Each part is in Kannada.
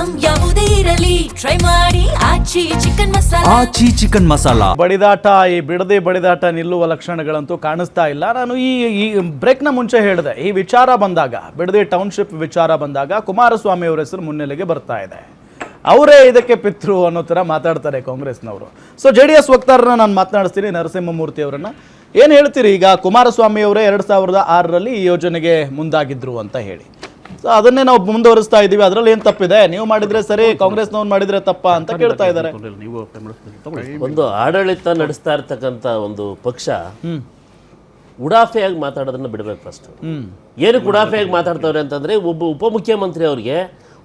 ಐಟಂ ಯಾವುದೇ ಇರಲಿ ಟ್ರೈ ಮಾಡಿ ಆಚಿ ಚಿಕನ್ ಮಸಾಲಾ. ಬಡಿದಾಟ, ಈ ಬಿಡದಿ ಬಡಿದಾಟ ನಿಲ್ಲುವ ಲಕ್ಷಣಗಳಂತೂ ಕಾಣಿಸ್ತಾ ಇಲ್ಲ. ನಾನು ಈ ಬ್ರೇಕ್ನ ಮುಂಚೆ ಹೇಳಿದೆ, ಈ ವಿಚಾರ ಬಂದಾಗ, ಬಿಡದಿ ಟೌನ್ಶಿಪ್ ವಿಚಾರ ಬಂದಾಗ ಕುಮಾರಸ್ವಾಮಿ ಅವರ ಹೆಸರು ಮುನ್ನೆಲೆಗೆ ಬರ್ತಾ ಇದೆ. ಅವರೇ ಇದಕ್ಕೆ ಪಿತೃ ಅನ್ನೋ ಥರ ಮಾತಾಡ್ತಾರೆ ಕಾಂಗ್ರೆಸ್ನವರು. ಸೊ JDS ವಕ್ತಾರರನ್ನ ನಾನು ಮಾತನಾಡಿಸ್ತೀನಿ, ನರಸಿಂಹಮೂರ್ತಿ ಅವರನ್ನ. ಏನು ಹೇಳ್ತೀರಿ, ಈಗ ಕುಮಾರಸ್ವಾಮಿ ಅವರೇ 2006ರಲ್ಲಿ ಈ ಯೋಜನೆಗೆ ಮುಂದಾಗಿದ್ರು ಅಂತ ಹೇಳಿ, ಸೊ ಅದನ್ನೇ ನಾವು ಮುಂದುವರಿಸ್ತಾ ಇದ್ದೀವಿ, ಅದರಲ್ಲಿ ಏನು ತಪ್ಪಿದೆ, ನೀವು ಮಾಡಿದ್ರೆ ಸರಿ, ಕಾಂಗ್ರೆಸ್ನವ್ರು ಮಾಡಿದ್ರೆ ತಪ್ಪ ಅಂತ ಕೇಳ್ತಾ ಇದ್ದಾರೆ. ಒಂದು ಆಡಳಿತ ನಡೆಸ್ತಾ ಇರ್ತಕ್ಕಂಥ ಒಂದು ಪಕ್ಷ ಉಡಾಫೆಯಾಗಿ ಮಾತಾಡೋದನ್ನ ಬಿಡಬೇಕು. ಫಸ್ಟ್ ಏನಕ್ಕೆ ಉಡಾಫೆಯಾಗಿ ಮಾತಾಡ್ತವ್ರೆ ಅಂತಂದ್ರೆ, ಒಬ್ಬ ಉಪಮುಖ್ಯಮಂತ್ರಿ ಅವ್ರಿಗೆ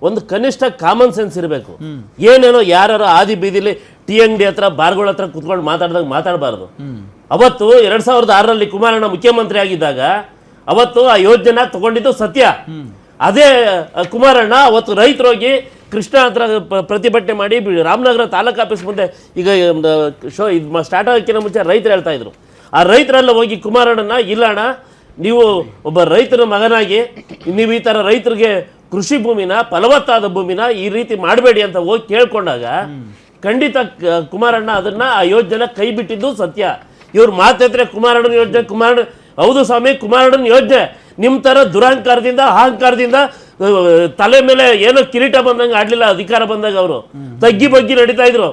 ಒಂದು ಕನಿಷ್ಠ ಕಾಮನ್ ಸೆನ್ಸ್ ಇರಬೇಕು. ಏನೇನೋ ಯಾರು ಆದಿ ಬೀದಿಲಿ ಟೀ ಅಂಗಡಿ ಹತ್ರ ಬಾರ್ಗಳ ಹತ್ರ ಕುತ್ಕೊಂಡು ಮಾತಾಡಿದಾಗ ಮಾತಾಡಬಾರ್ದು. ಅವತ್ತು 2006ರಲ್ಲಿ ಕುಮಾರಣ್ಣ ಮುಖ್ಯಮಂತ್ರಿ ಆಗಿದ್ದಾಗ ಅವತ್ತು ಆ ಯೋಜನೆ ತಗೊಂಡಿದ್ದು ಸತ್ಯ. ಅದೇ ಕುಮಾರಣ್ಣ ಅವತ್ತು ರೈತರೋಗಿ ಕೃಷ್ಣ ಹತ್ರ ಪ್ರತಿಭಟನೆ ಮಾಡಿ ರಾಮನಗರ ತಾಲೂಕು ಆಫೀಸ್ ಮುಂದೆ, ಈಗ ಶೋ ಇದು ಸ್ಟಾರ್ಟ್ ಆಗೋಕ್ಕಿಂತ ಮುಂಚೆ ರೈತರು ಹೇಳ್ತಾ ಇದ್ರು, ಆ ರೈತರೆಲ್ಲ ಹೋಗಿ ಕುಮಾರಣ್ಣನ, ಇಲ್ಲ ಅಣ್ಣ ನೀವು ಒಬ್ಬ ರೈತರ ಮಗನಾಗಿ ನೀವು ಈ ಥರ ರೈತರಿಗೆ ಕೃಷಿ ಭೂಮಿನ, ಫಲವತ್ತಾದ ಭೂಮಿನ ಈ ರೀತಿ ಮಾಡಬೇಡಿ ಅಂತ ಹೋಗಿ ಕೇಳ್ಕೊಂಡಾಗ ಖಂಡಿತ ಕುಮಾರಣ್ಣ ಅದನ್ನ ಆ ಯೋಜನೆ ಕೈ ಬಿಟ್ಟಿದ್ದು ಸತ್ಯ. ಇವ್ರು ಮಾತಾಡ್ತಾರೆ ಕುಮಾರಣ್ಣನ ಯೋಜನೆ, ಹೌದು ಸ್ವಾಮಿ, ಕುಮಾರಣ್ಣನ ಯೋಜನೆ ನಿಮ್ಮ ಥರ ದುರಹಂಕಾರದಿಂದ, ಅಹಂಕಾರದಿಂದ ತಲೆ ಮೇಲೆ ಏನೋ ಕಿರೀಟ ಬಂದಂಗೆ ಆಡ್ಲಿಲ್ಲ. ಅಧಿಕಾರ ಬಂದಾಗ ಅವರು ತಗ್ಗಿ ಬಗ್ಗಿ ನಡೀತಾ ಇದ್ರು.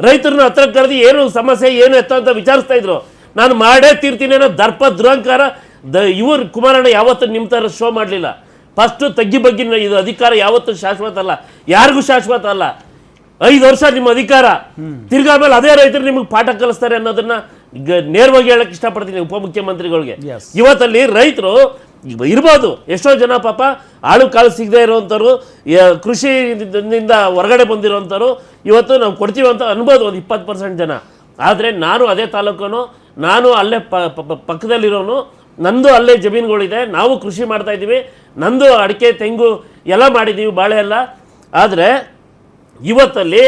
ರೈತರನ್ನ ಹತ್ರ ಕರೆದು ಏನು ಸಮಸ್ಯೆ ಏನು ಎತ್ತ ಅಂತ ವಿಚಾರಿಸ್ತಾ ಇದ್ರು. ನಾನು ಮಾಡೇ ತೀರ್ತೀನಿ ಅನ್ನೋ ದರ್ಪ ದುರಹಂಕಾರ ಇವ್ರು ಕುಮಾರಣ್ಣ ಯಾವತ್ತೂ ನಿಮ್ಮ ಥರ ಶೋ ಮಾಡಲಿಲ್ಲ. ಫಸ್ಟು ತಗ್ಗಿ ಬಗ್ಗಿ, ಇದು ಅಧಿಕಾರ ಯಾವತ್ತೂ ಶಾಶ್ವತ ಅಲ್ಲ, ಯಾರಿಗೂ ಶಾಶ್ವತ ಅಲ್ಲ. 5 ವರ್ಷ ನಿಮ್ಮ ಅಧಿಕಾರ, ತಿರ್ಗಾ ಮೇಲೆ ಅದೇ ರೈತರು ನಿಮಗೆ ಪಾಠ ಕಲಿಸ್ತಾರೆ ಅನ್ನೋದನ್ನ ನೇರವಾಗಿ ಹೇಳಕ್ ಇಷ್ಟಪಡ್ತೀನಿ ಉಪಮುಖ್ಯಮಂತ್ರಿಗಳಿಗೆ. ಇವತ್ತಲ್ಲಿ ರೈತರು ಇರ್ಬೋದು, ಎಷ್ಟೋ ಜನ ಪಾಪ ಆಳು ಕಾಳು ಸಿಗದೆ ಇರುವಂಥವ್ರು, ಕೃಷಿಯಿಂದ ಹೊರಗಡೆ ಬಂದಿರೋಂಥವ್ರು ಇವತ್ತು ನಾವು ಕೊಡ್ತೀವಿ ಅಂತ ಅನ್ಬೋದು ಒಂದು 20% ಜನ. ಆದರೆ ನಾನು ಅದೇ ತಾಲೂಕನು, ನಾನು ಅಲ್ಲೇ ಪಕ್ಕದಲ್ಲಿರೋನು, ನಂದು ಅಲ್ಲೇ ಜಮೀನುಗಳಿದೆ, ನಾವು ಕೃಷಿ ಮಾಡ್ತಾ ಇದ್ದೀವಿ, ನಂದು ಅಡಿಕೆ ತೆಂಗು ಎಲ್ಲ ಮಾಡಿದ್ದೀವಿ, ಬಾಳೆ ಎಲ್ಲ. ಆದರೆ ಇವತ್ತಲ್ಲಿ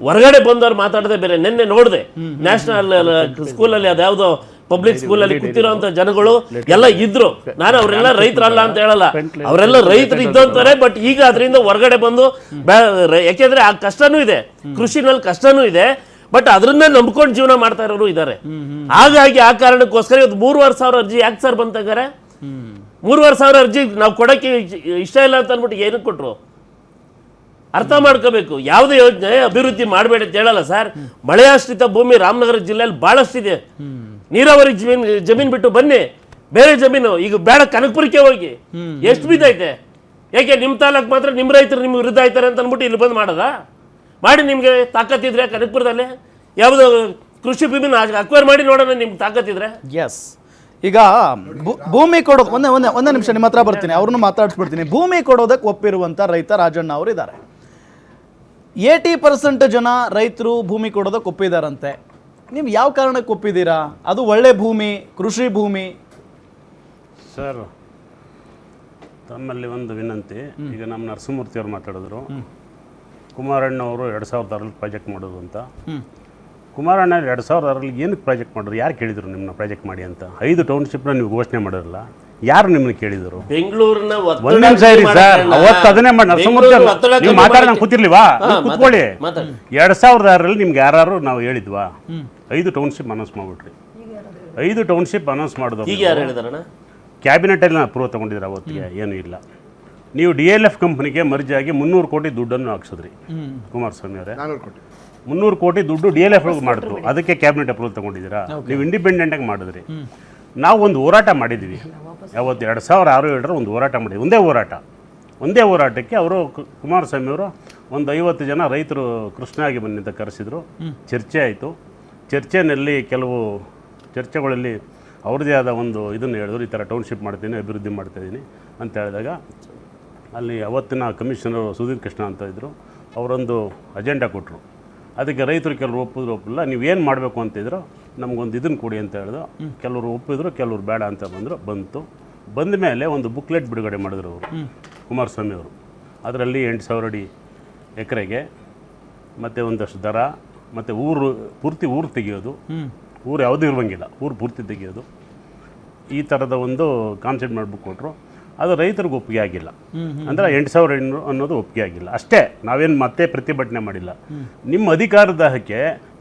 ಹೊರಗಡೆ ಬಂದವ್ರು ಮಾತಾಡದೆ ಬೇರೆ. ನಿನ್ನೆ ನೋಡಿದೆ ನ್ಯಾಷನಲ್ ಸ್ಕೂಲಲ್ಲಿ, ಅದ್ಯಾವುದೋ ಪಬ್ಲಿಕ್ ಸ್ಕೂಲಲ್ಲಿ ಕೂತಿರೋಂಥ ಜನಗಳು ಎಲ್ಲ ಇದ್ರು. ನಾನು ಅವರೆಲ್ಲ ರೈತರಲ್ಲ ಅಂತ ಹೇಳಲ್ಲ, ಅವರೆಲ್ಲ ರೈತರು ಇದ್ದಂತಾರೆ. ಬಟ್ ಈಗ ಅದರಿಂದ ಹೊರಗಡೆ ಬಂದು, ಯಾಕೆಂದ್ರೆ ಆ ಕಷ್ಟನೂ ಇದೆ, ಕೃಷಿನಲ್ಲಿ ಕಷ್ಟನೂ ಇದೆ, ಬಟ್ ಅದನ್ನೇ ನಂಬ್ಕೊಂಡು ಜೀವನ ಮಾಡ್ತಾ ಇರೋರು ಇದ್ದಾರೆ. ಹಾಗಾಗಿ ಆ ಕಾರಣಕ್ಕೋಸ್ಕರ ಇವತ್ತು 3,500 ಅರ್ಜಿ ಯಾಕೆ ಸರ್ ಬಂತಾಗಾರೆ? 3,500 ಅರ್ಜಿ ನಾವು ಕೊಡೋಕ್ಕೆ ಇಷ್ಟ ಇಲ್ಲ ಅಂತ ಅಂದ್ಬಿಟ್ಟು ಏನಕ್ಕೆ ಕೊಟ್ರು? ಅರ್ಥ ಮಾಡ್ಕೋಬೇಕು. ಯಾವುದೇ ಯೋಜನೆ ಅಭಿವೃದ್ಧಿ ಮಾಡಬೇಡಿ ಅಂತ ಹೇಳಲ್ಲ ಸರ್. ಮಳೆಯಾಶ್ರಿತ ಭೂಮಿ ರಾಮನಗರ ಜಿಲ್ಲೆಯಲ್ಲಿ ಬಹಳಷ್ಟಿದೆ. ನೀರಾವರಿ ಜಮೀನು ಬಿಟ್ಟು ಬನ್ನಿ, ಬೇರೆ ಜಮೀನು ಈಗ ಬೇಡ, ಕನಕಪುರಕ್ಕೆ ಹೋಗಿ ಎಷ್ಟು ಬಿದ್ದೈತೆ. ಯಾಕೆ ನಿಮ್ಮ ತಾಲೂಕು ಮಾತ್ರ ನಿಮ್ಮ ರೈತರು ನಿಮ್ಗೆ ವಿರುದ್ಧ ಆಯ್ತಾರೆ ಅಂತ ಅಂದ್ಬಿಟ್ಟು ಇಲ್ಲಿ ಬಂದು ಮಾಡೋದಾ? ಮಾಡಿ, ನಿಮಗೆ ತಾಕತ್ತಿದ್ರೆ ಕನಕಪುರದಲ್ಲಿ ಯಾವುದೋ ಕೃಷಿ ಭೂಮಿನ ಅಕ್ವೈರ್ ಮಾಡಿ ನೋಡೋಣ, ನಿಮ್ಗೆ ತಾಕತ್ತಿದ್ರೆ. ಎಸ್, ಈಗ ಭೂಮಿ ಕೊಡೋದು, ಒಂದೇ ನಿಮಿಷ ನಿಮ್ಮ ಹತ್ರ ಬರ್ತೀನಿ, ಅವ್ರನ್ನು ಮಾತಾಡಿಸ್ಬಿಡ್ತೀನಿ. ಭೂಮಿ ಕೊಡೋದಕ್ಕೆ ಒಪ್ಪಿರುವಂಥ ರೈತ ರಾಜಣ್ಣ ಅವರು ಇದ್ದಾರೆ. 80% ಜನ ರೈತರು ಭೂಮಿ ಕೊಡೋದಕ್ಕೆ ಒಪ್ಪಿದಾರಂತೆ. ನೀವು ಯಾವ ಕಾರಣಕ್ಕೆ ಒಪ್ಪಿದ್ದೀರಾ? ಅದು ಒಳ್ಳೆ ಭೂಮಿ, ಕೃಷಿ ಭೂಮಿ. ಸರ್, ತಮ್ಮಲ್ಲಿ ಒಂದು ವಿನಂತಿ. ಈಗ ನಮ್ಮ ನರಸಿಂಹಮೂರ್ತಿ ಅವರು ಮಾತಾಡಿದ್ರು, ಕುಮಾರಣ್ಣ ಅವರು 2006ರಲ್ಲಿ ಪ್ರಾಜೆಕ್ಟ್ ಮಾಡೋದು ಅಂತ. ಕುಮಾರಣ್ಣ 2006ರಲ್ಲಿ ಏನಕ್ಕೆ ಪ್ರಾಜೆಕ್ಟ್ ಮಾಡಿದ್ರು? ಯಾರು ಕೇಳಿದರು ನಿಮ್ಮನ್ನ ಪ್ರಾಜೆಕ್ಟ್ ಮಾಡಿ ಅಂತ? 5 ಟೌನ್ಶಿಪ್ನ ನೀವು ಘೋಷಣೆ ಮಾಡಿರಲ್ಲ, ಯಾರು ನಿಮ್ಮನ್ನ ಕೇಳಿದರು? ಬೆಂಗಳೂರಿನ ಅವತ್ತು ಅದನ್ನೇ ಮಾಡಿ ನರಸಿಂಹಮೂರ್ತಿ ನೀವು ಮಾತಾಡಿ ನಾನು ಕೂತಿರ್ಲಿವಾ? ಕೂತ್ಕೊಳ್ಳಿ. 2006ರಲ್ಲಿ ನಿಮ್ಗೆ ಯಾರು ನಾವು ಹೇಳಿದ್ವಾ? 5 ಟೌನ್ಶಿಪ್ ಅನೌನ್ಸ್ ಮಾಡ್ಬಿಟ್ರಿ. 5 ಟೌನ್ಶಿಪ್ ಅನೌನ್ಸ್ ಮಾಡಿದ್ರು. ಈಗ ಯಾರು ಹೇಳಿದಾರಣ್ಣ? ಕ್ಯಾಬಿನೆಟಲ್ಲಿ ಅಪ್ರೂವ್ ತೊಗೊಂಡಿದ್ರೆ ಅವತ್ತಿಗೆ ಏನೂ ಇಲ್ಲ. ನೀವು DLF ಕಂಪ್ನಿಗೆ ಮರ್ಜ್ ಆಗಿ 300 ಕೋಟಿ ದುಡ್ಡನ್ನು ಹಾಕ್ಸಿದ್ರಿ ಕುಮಾರಸ್ವಾಮಿ ಅವರೇ. 300 ಕೋಟಿ ದುಡ್ಡು DLF ಮಾಡಿದ್ರು, ಅದಕ್ಕೆ ಕ್ಯಾಬಿನೆಟ್ ಅಪ್ರೂವಲ್ ತೊಗೊಂಡಿದ್ದೀರಾ? ನೀವು ಇಂಡಿಪೆಂಡೆಂಟಾಗಿ ಮಾಡಿದ್ರಿ. ನಾವು ಒಂದು ಹೋರಾಟ ಮಾಡಿದ್ದೀವಿ ಯಾವತ್ತು 2006-7 ಒಂದು ಹೋರಾಟ ಮಾಡಿದ್ವಿ. ಒಂದೇ ಹೋರಾಟಕ್ಕೆ ಅವರು ಕುಮಾರಸ್ವಾಮಿ ಅವರು ಒಂದು 50 ಜನ ರೈತರು ಕೃಷ್ಣಾಗಿ ಬನ್ನಿ ಅಂತ ಕರೆಸಿದ್ರು. ಚರ್ಚೆ ಆಯಿತು. ಚರ್ಚೆಯಲ್ಲಿ ಕೆಲವು ಚರ್ಚೆಗಳಲ್ಲಿ ಅವ್ರದ್ದೇ ಆದ ಒಂದು ಇದನ್ನು ಹೇಳಿದ್ರು, ಈ ಥರ ಟೌನ್ಶಿಪ್ ಮಾಡ್ತೀನಿ, ಅಭಿವೃದ್ಧಿ ಮಾಡ್ತಾಯಿದ್ದೀನಿ ಅಂತ ಹೇಳಿದಾಗ ಅಲ್ಲಿ ಅವತ್ತಿನ ಕಮಿಷನರು ಸುಧೀರ್ ಕೃಷ್ಣ ಅಂತ ಇದ್ದರು, ಅವರೊಂದು ಅಜೆಂಡಾ ಕೊಟ್ಟರು. ಅದಕ್ಕೆ ರೈತರು ಕೆಲವರು ಒಪ್ಪಿಲ್ಲ. ನೀವು ಏನು ಮಾಡಬೇಕು ಅಂತಿದ್ರು ನಮಗೊಂದು ಇದನ್ನು ಕೊಡಿ ಅಂತ ಹೇಳಿದ್ರು. ಕೆಲವರು ಒಪ್ಪಿದ್ರು, ಕೆಲವರು ಬೇಡ ಅಂತ ಬಂದ ಮೇಲೆ ಒಂದು ಬುಕ್ಲೆಟ್ ಬಿಡುಗಡೆ ಮಾಡಿದ್ರು ಅವರು ಕುಮಾರಸ್ವಾಮಿ ಅವರು. ಅದರಲ್ಲಿ 8,000 ಅಡಿ ಎಕರೆಗೆ ಮತ್ತು ಒಂದಷ್ಟು ದರ ಮತ್ತು ಪೂರ್ತಿ ಊರು ತೆಗೆಯೋದು, ಊರು ಯಾವುದೂ ಇರುವಂಗಿಲ್ಲ, ಊರು ಪೂರ್ತಿ ತೆಗೆಯೋದು, ಈ ಥರದ ಒಂದು ಕಾನ್ಸೆಪ್ಟ್ ಮಾಡಿಬಿಟ್ಟು ಕೊಟ್ಟರು. ಅದು ರೈತರಿಗೆ ಒಪ್ಪಿಗೆ ಆಗಿಲ್ಲ. ಅಂದರೆ 8,500 ಅನ್ನೋದು ಒಪ್ಪಿಗೆ ಆಗಿಲ್ಲ ಅಷ್ಟೇ. ನಾವೇನು ಮತ್ತೆ ಪ್ರತಿಭಟನೆ ಮಾಡಿಲ್ಲ. ನಿಮ್ಮ ಅಧಿಕಾರದಾಹಕ್ಕೆ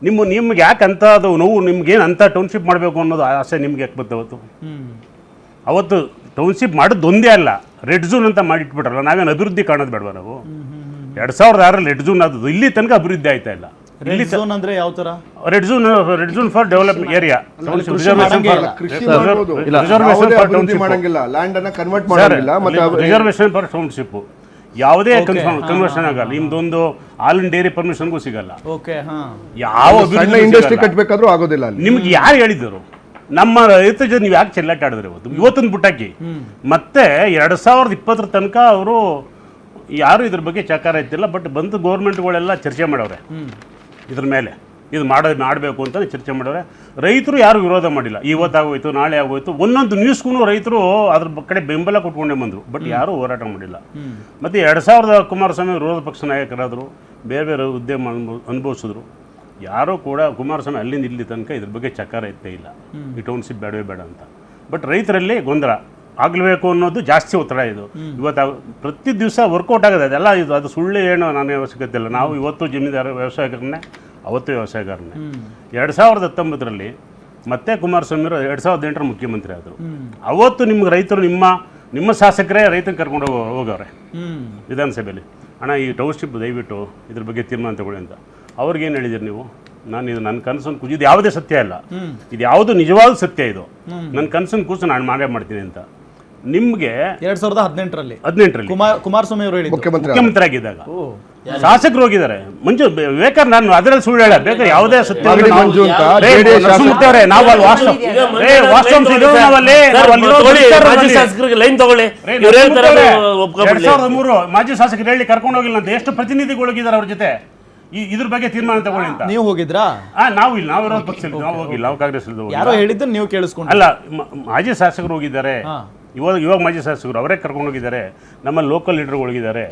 ನಿಮ್ಗೆ ಯಾಕೆ ಅಂತ ಅದು ನೋವು, ನಿಮ್ಗೇನು ಅಂತ ಟೌನ್ಶಿಪ್ ಮಾಡಬೇಕು ಅನ್ನೋದು ಆಸೆ ನಿಮ್ಗೆ ಯಾಕೆ ಬಂತು? ಅವತ್ತು ಟೌನ್ಶಿಪ್ ಮಾಡೋದು ಒಂದೇ ಅಲ್ಲ, ರೆಡ್ ಝೋನ್ ಅಂತ ಮಾಡಿಟ್ಬಿಟ್ರಲ್ಲ. ನಾವೇನು ಅಭಿವೃದ್ಧಿ ಕಾಣೋದು ಬೇಡವಾ ನಾವು? 2006 ರೆಡ್ ಝೋನ್ ಅದು ಇಲ್ಲಿ ತನಕ ಅಭಿವೃದ್ಧಿ ಆಯ್ತಾ ಇಲ್ಲ. ರೆಡ್ ಝೋನ್ ಅಂದ್ರೆ ಯಾವ ತರ? Red zone for development area, reservation for township. ಯಾವುದೇ ಕನ್ವರ್ಷನ್ ಆಗಲ್ಲ. ನಿಮ್ದೊಂದು ಹಾಲಿನ ಡೈರಿ ಪರ್ಮಿಷನ್ಗೂ ಸಿಗಲ್ಲ. ಯಾವ ಇಂಡಸ್ಟ್ರಿ ಕಟ್ಟಬೇಕಾದ್ರೂ ಆಗೋದಿಲ್ಲ. ನಿಮ್ಗೆ ಯಾರು ಹೇಳಿದ್ರು? ನಮ್ಮ ರೈತ ಜೊತೆ ನೀವು ಯಾಕೆ ಚೆಲ್ಲಾಟ ಆಡಿದ್ರೆ ಇವತ್ತೊಂದು ಬುಟ್ಟಾಕಿ? ಮತ್ತೆ 2020 ತನಕ ಅವರು ಯಾರು ಇದ್ರ ಬಗ್ಗೆ ಚಕಾರ ಇತ್ತಿಲ್ಲ. ಬಟ್ ಬಂದು ಗೌರ್ಮೆಂಟ್ಗಳೆಲ್ಲ ಚರ್ಚೆ ಮಾಡವ್ರೆ ಇದ್ರ ಮೇಲೆ, ಇದು ಮಾಡಬೇಕು ಅಂತ ಚರ್ಚೆ ಮಾಡವ್ರೆ. ರೈತರು ಯಾರು ವಿರೋಧ ಮಾಡಿಲ್ಲ. ಇವತ್ತಾಗೋಯ್ತು, ನಾಳೆ ಆಗೋಯ್ತು, ಒಂದೊಂದು ನ್ಯೂಸ್ಗೂ ರೈತರು ಅದ್ರ ಕಡೆ ಬೆಂಬಲ ಕೊಟ್ಕೊಂಡೇ ಬಂದರು. ಬಟ್ ಯಾರೂ ಹೋರಾಟ ಮಾಡಿಲ್ಲ. ಮತ್ತು 2000 ಕುಮಾರಸ್ವಾಮಿ ವಿರೋಧ ಪಕ್ಷ ನಾಯಕರಾದರು, ಬೇರೆ ಬೇರೆ ಹುದ್ದೆ ಅನುಭವಿಸಿದ್ರು. ಯಾರೂ ಕೂಡ ಕುಮಾರಸ್ವಾಮಿ ಅಲ್ಲಿಂದ ಇಲ್ಲಿ ತನಕ ಇದ್ರ ಬಗ್ಗೆ ಚಕಾರ ಎತ್ತೇ ಇಲ್ಲ, ಈ ಟೌನ್ಶಿಪ್ ಬೇಡವೇ ಬೇಡ ಅಂತ. ಬಟ್ ರೈತರಲ್ಲಿ ಗೊಂದಲ ಆಗಲೇಬೇಕು ಅನ್ನೋದು ಜಾಸ್ತಿ ಒತ್ತಡ. ಇದು ಇವತ್ತು ಪ್ರತಿ ದಿವಸ ವರ್ಕೌಟ್ ಆಗೋದು ಅದೆಲ್ಲ. ಅದು ಸುಳ್ಳು ಏನೋ ನನ್ನ ಅವಶ್ಯಕತೆ ಇಲ್ಲ. ನಾವು ಇವತ್ತು ಜಮೀನ್ದಾರ ವ್ಯವಸಾಯಗಾರನೇ, ಅವತ್ತು ವ್ಯವಸಾಯಗಾರನೇ. 2019 ಮತ್ತೆ ಕುಮಾರಸ್ವಾಮಿ 2008 ಮುಖ್ಯಮಂತ್ರಿ ಆದರು. ಅವತ್ತು ನಿಮ್ಗೆ ರೈತರು ನಿಮ್ಮ ಶಾಸಕರೇ ರೈತನ ಕರ್ಕೊಂಡು ಹೋಗವ್ರೆ ವಿಧಾನಸಭೆಯಲ್ಲಿ. ಅಣ್ಣ ಈ ಟೌನ್ಶಿಪ್ ದಯವಿಟ್ಟು ಇದ್ರ ಬಗ್ಗೆ ತೀರ್ಮಾನ ತಗೊಳ್ಳಿ ಅಂತ. ಅವ್ರಿಗೇನು ಹೇಳಿದಿರಿ ನೀವು? ನಾನು ಇದು ನನ್ನ ಕನಸನ್ನು ಕೂಜಿದ್ದು ಯಾವುದೇ ಸತ್ಯ ಇಲ್ಲ, ಇದು ಯಾವುದು ನಿಜವಾದ ಸತ್ಯ. ಇದು ನನ್ನ ಕನಸನ್ನು ಕೂಸು ನಾನು ಮಾಡೇ ಮಾಡ್ತೀನಿ ಅಂತ. ನಿಮ್ಗೆ 2018 ಕುಮಾರಸ್ವಾಮಿ ಅವರು ಹೇಳಿ ಮುಖ್ಯಮಂತ್ರಿ ಆಗಿದ್ದಾಗ ಶಾಸಕರು ಹೋಗಿದ್ದಾರೆ. ಮಂಜು ಬೇಕಾದ್ರೆ ನಾನು ಅದರಲ್ಲಿ ಸುಳ್ಳು ಹೇಳ ಬೇಕಾದ್ರೆ ಯಾವುದೇ ಸತ್ಯ ಲೈನ್ ತಗೊಳ್ಳಿ. 2003 ಮಾಜಿ ಶಾಸಕರು ಹೇಳಿ ಕರ್ಕೊಂಡು ಹೋಗಿಲ್ಲ ಅಂತ. ಎಷ್ಟು ಪ್ರತಿನಿಧಿಗಳು ಹೋಗಿದ್ದಾರೆ ಅವ್ರ ಜೊತೆ ಇದ್ರ ಬಗ್ಗೆ ತೀರ್ಮಾನ ತಗೊಳ್ಳಿ ಅಂತ. ನೀವು ಹೋಗಿದ್ರಾ? ನಾವು ಇಲ್ಲ, ನಾವು ವಿರೋಧ ಪಕ್ಷ ನಾವು ಹೋಗಿಲ್ಲ, ನಾವು ಕಾಂಗ್ರೆಸ್ ಯಾರೋ ಹೇಳಿದ್ದು ನೀವು ಕೇಳಿಸ್ಕೊಂಡು? ಅಲ್ಲ, ಮಾಜಿ ಶಾಸಕರು ಹೋಗಿದ್ದಾರೆ. ಇವಾಗ ಮಾಜಿ ಶಾಸಕರು ಅವರೇ ಕರ್ಕೊಂಡು ಹೋಗಿದ್ದಾರೆ. ನಮ್ಮ ಲೋಕಲ್ ಲೀಡರ್ ಹೋಗಿದ್ದಾರೆ.